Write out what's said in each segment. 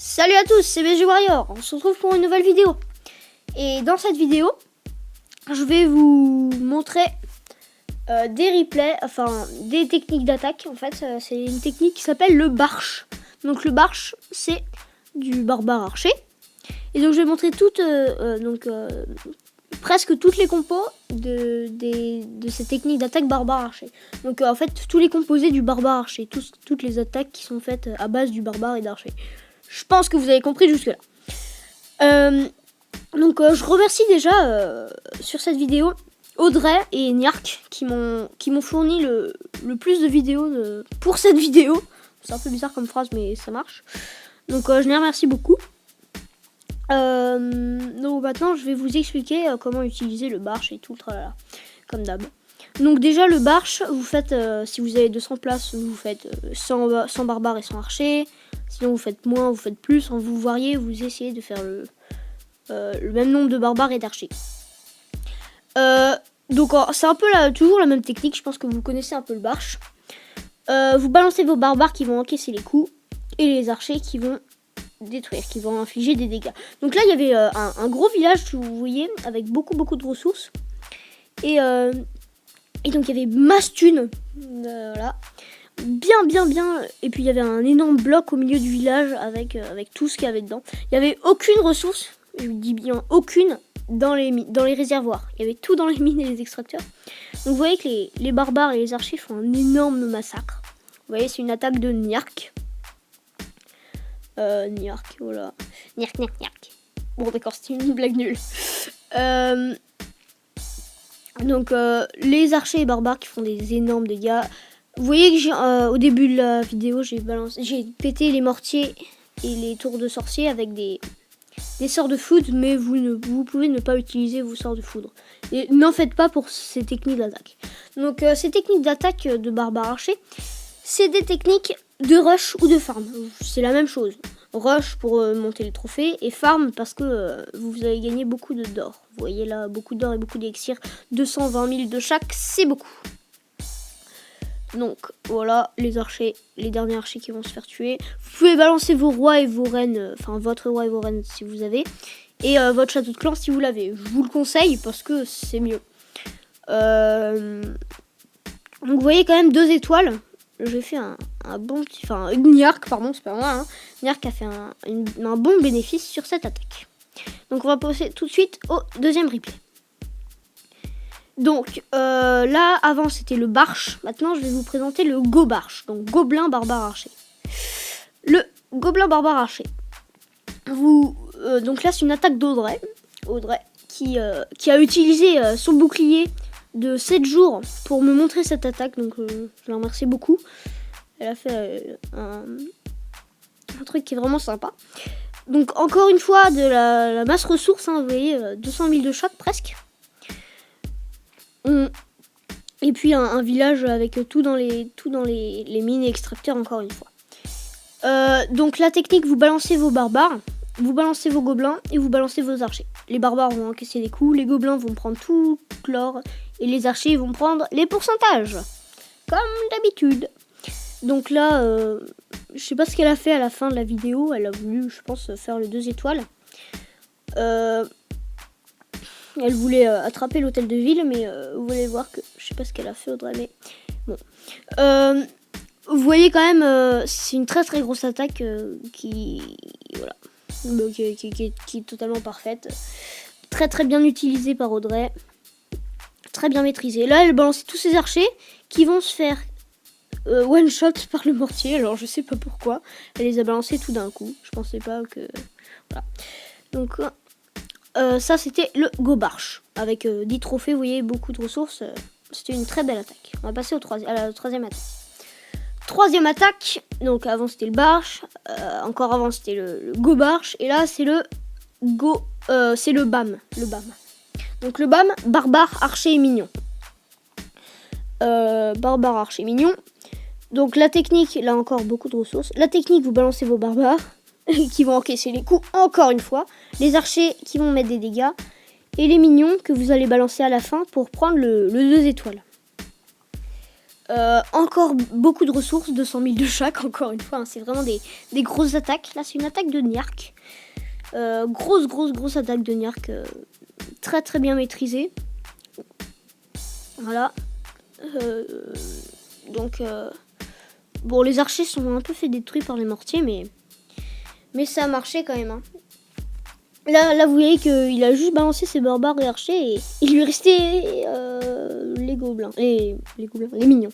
Salut à tous, c'est BG Warrior, on se retrouve pour une nouvelle vidéo. Et dans cette vidéo, je vais vous montrer des replays, enfin des techniques d'attaque. En fait, c'est une technique qui s'appelle le barche. Donc le barche, c'est du barbare archer. Et donc je vais montrer presque toutes les compos de cette technique d'attaque barbare archer. Donc en fait, tous les composés du barbare archer, toutes les attaques qui sont faites à base du barbare et d'archer. Je pense que vous avez compris jusque-là. Je remercie déjà sur cette vidéo Audrey et Niark qui m'ont fourni le plus de vidéos pour cette vidéo. C'est un peu bizarre comme phrase, mais ça marche. Donc je les remercie beaucoup. Donc maintenant, je vais vous expliquer comment utiliser le barche et tout, tralala, comme d'hab. Donc déjà, le barche, vous faites, si vous avez 200 places, vous faites 100 barbares et 100 archers. Sinon, vous faites moins, vous faites plus. Vous variez, vous essayez de faire le même nombre de barbares et d'archers. C'est un peu toujours la même technique. Je pense que vous connaissez un peu le barche. Vous balancez vos barbares qui vont encaisser les coups et les archers qui vont détruire, qui vont infliger des dégâts. Donc là, il y avait un gros village, vous voyez, avec beaucoup de ressources. Et donc, il y avait masse thunes. Voilà. Bien. Et puis, il y avait un énorme bloc au milieu du village avec tout ce qu'il y avait dedans. Il n'y avait aucune ressource, je dis bien aucune, dans les réservoirs. Il y avait tout dans les mines et les extracteurs. Donc, vous voyez que les barbares et les archers font un énorme massacre. Vous voyez, c'est une attaque de Niark. Niark, voilà. Niark. Bon, d'accord, c'était une blague nulle. Les archers et barbares qui font des énormes dégâts. Vous voyez que au début de la vidéo, j'ai pété les mortiers et les tours de sorcier avec des sorts de foudre, mais vous pouvez ne pas utiliser vos sorts de foudre. Et n'en faites pas pour ces techniques d'attaque. Donc ces techniques d'attaque de barbares archers, c'est des techniques de rush ou de farm. C'est la même chose. Rush pour monter le trophée et farm parce que vous allez gagner beaucoup d'or. Vous voyez là, beaucoup d'or et beaucoup d'élixir. 220 000 de chaque, c'est beaucoup. Donc voilà les archers, les derniers archers qui vont se faire tuer. Vous pouvez balancer vos rois et vos reines, enfin votre roi et vos reines si vous avez. Et votre château de clan si vous l'avez. Je vous le conseille parce que c'est mieux. Donc vous voyez quand même 2 étoiles. J'ai fait un bon petit... Enfin, Niark, pardon, c'est pas moi. Hein. Niark a fait un bon bénéfice sur cette attaque. Donc on va passer tout de suite au deuxième replay. Donc là, avant c'était le barche. Maintenant, je vais vous présenter le go-barche. Donc gobelin barbare archer. Le gobelin barbare archer. Donc là, c'est une attaque d'Audrey. Audrey qui a utilisé son bouclier de 7 jours pour me montrer cette attaque. Donc je la remercie beaucoup. Elle a fait un truc qui est vraiment sympa. Donc encore une fois, de la masse ressources. Hein, vous voyez, 200 000 de chaque presque. Et puis un village avec tout dans les mines et extracteurs encore une fois. Donc la technique, vous balancez vos barbares, vous balancez vos gobelins et vous balancez vos archers. Les barbares vont encaisser les coups, les gobelins vont prendre tout l'or et les archers vont prendre les pourcentages. Comme d'habitude. Donc là, je sais pas ce qu'elle a fait à la fin de la vidéo. Elle a voulu, je pense, faire le 2 étoiles. Elle voulait attraper l'hôtel de ville, mais vous allez voir que je sais pas ce qu'elle a fait, Audrey, mais bon. Vous voyez quand même, c'est une très grosse attaque qui est totalement parfaite. Très bien utilisée par Audrey. Très bien maîtrisée. Là, elle balance tous ses archers qui vont se faire one shot par le mortier. Alors, je sais pas pourquoi. Elle les a balancés tout d'un coup. Je pensais pas que... Voilà. Donc... ça c'était le go-barche avec 10 trophées, vous voyez, beaucoup de ressources. C'était une très belle attaque. On va passer à la troisième attaque. Troisième attaque, donc avant c'était le barche, encore avant c'était le go-barche, et là c'est le BAM. Donc le BAM, barbare, archer et mignon. Barbare, archer, mignon. Donc la technique, là encore beaucoup de ressources. La technique, vous balancez vos barbares qui vont encaisser les coups encore une fois, les archers qui vont mettre des dégâts et les mignons que vous allez balancer à la fin pour prendre le 2 étoiles. Encore beaucoup de ressources, 200 000 de chaque, encore une fois. Hein, c'est vraiment des grosses attaques. Là, c'est une attaque de Niark. Grosse attaque de Niark. Très très bien maîtrisée. Voilà. Donc, bon, les archers sont un peu fait détruits par les mortiers, mais ça a marché quand même. Hein. Là, vous voyez qu'il a juste balancé ses barbares et archers et il lui restait les gobelins, les mignons.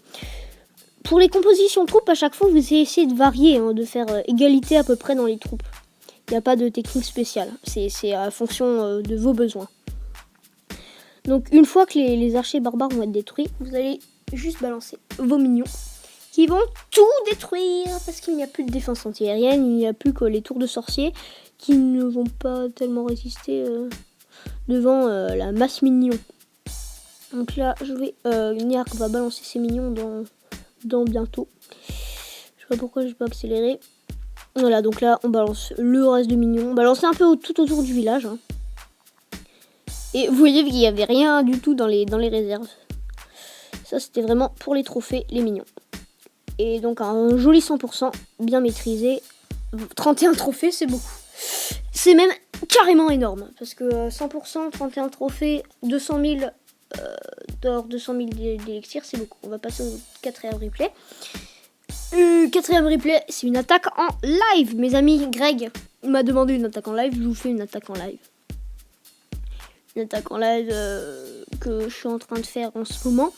Pour les compositions troupes, à chaque fois, vous essayez de varier, hein, de faire égalité à peu près dans les troupes. Il n'y a pas de technique spéciale, c'est à fonction de vos besoins. Donc, une fois que les archers barbares vont être détruits, vous allez juste balancer vos mignons qui vont tout détruire parce qu'il n'y a plus de défense antiaérienne, il n'y a plus que les tours de sorciers qui ne vont pas tellement résister devant la masse mignon. Donc là, Niark va balancer ses mignons dans bientôt. Je sais pas pourquoi je peux accélérer. Voilà, donc là, on balance le reste de mignons. On balance un peu tout autour du village. Hein. Et vous voyez qu'il n'y avait rien du tout dans les réserves. Ça, c'était vraiment pour les trophées, les mignons. Et donc, un joli 100% bien maîtrisé. 31 trophées, c'est beaucoup. C'est même carrément énorme. Parce que 100%, 31 trophées, 200 000 d'or, 200 000 d'élixir, c'est beaucoup. On va passer au quatrième replay. Quatrième replay, c'est une attaque en live. Mes amis, Greg m'a demandé une attaque en live. Je vous fais une attaque en live. Une attaque en live que je suis en train de faire en ce moment.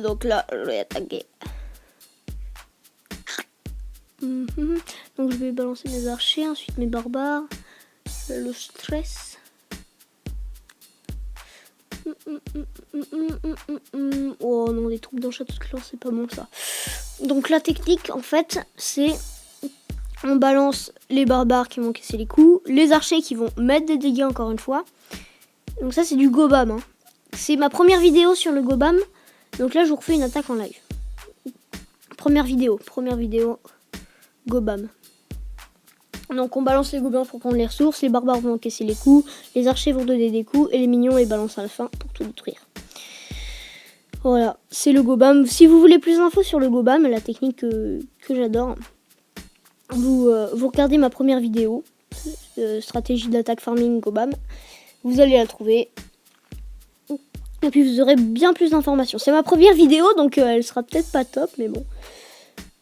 Donc là, je vais attaquer. Donc je vais balancer mes archers, ensuite mes barbares. Le stress. Oh non, les troupes d'un château de clan, c'est pas bon ça. Donc la technique, en fait, c'est... On balance les barbares qui vont casser les coups, les archers qui vont mettre des dégâts encore une fois. Donc ça, c'est du Gobam. Hein. C'est ma première vidéo sur le Gobam. Donc là, je vous refais une attaque en live. Première vidéo, Gobam. Donc on balance les gobelins pour prendre les ressources, les barbares vont encaisser les coups, les archers vont donner des coups et les mignons les balancent à la fin pour tout détruire. Voilà, c'est le Gobam. Si vous voulez plus d'infos sur le Gobam, la technique que j'adore, vous regardez ma première vidéo, stratégie d'attaque farming Gobam, vous allez la trouver. Et puis vous aurez bien plus d'informations. C'est ma première vidéo, donc elle sera peut-être pas top, mais bon.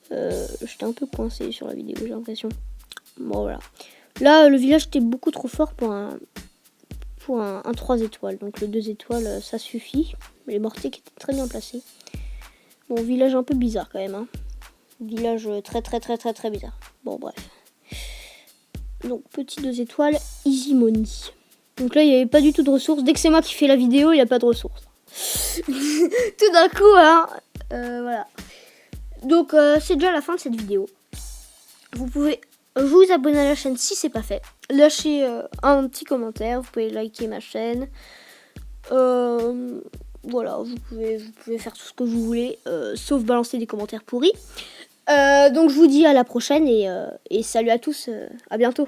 J'étais un peu coincé sur la vidéo, j'ai l'impression. Bon voilà. Là, le village était beaucoup trop fort pour un 3 étoiles. Donc le 2 étoiles, ça suffit. Les mortiers qui étaient très bien placés. Bon, village un peu bizarre quand même. Hein. Village très bizarre. Bon, bref. Donc, petit 2 étoiles, easy money. Donc là, il n'y avait pas du tout de ressources. Dès que c'est moi qui fais la vidéo, il n'y a pas de ressources. Tout d'un coup, hein. Voilà. Donc, c'est déjà la fin de cette vidéo. Vous pouvez vous abonner à la chaîne si c'est pas fait. Lâchez un petit commentaire. Vous pouvez liker ma chaîne. Voilà, vous pouvez faire tout ce que vous voulez, sauf balancer des commentaires pourris. Donc, je vous dis à la prochaine et salut à tous. À bientôt.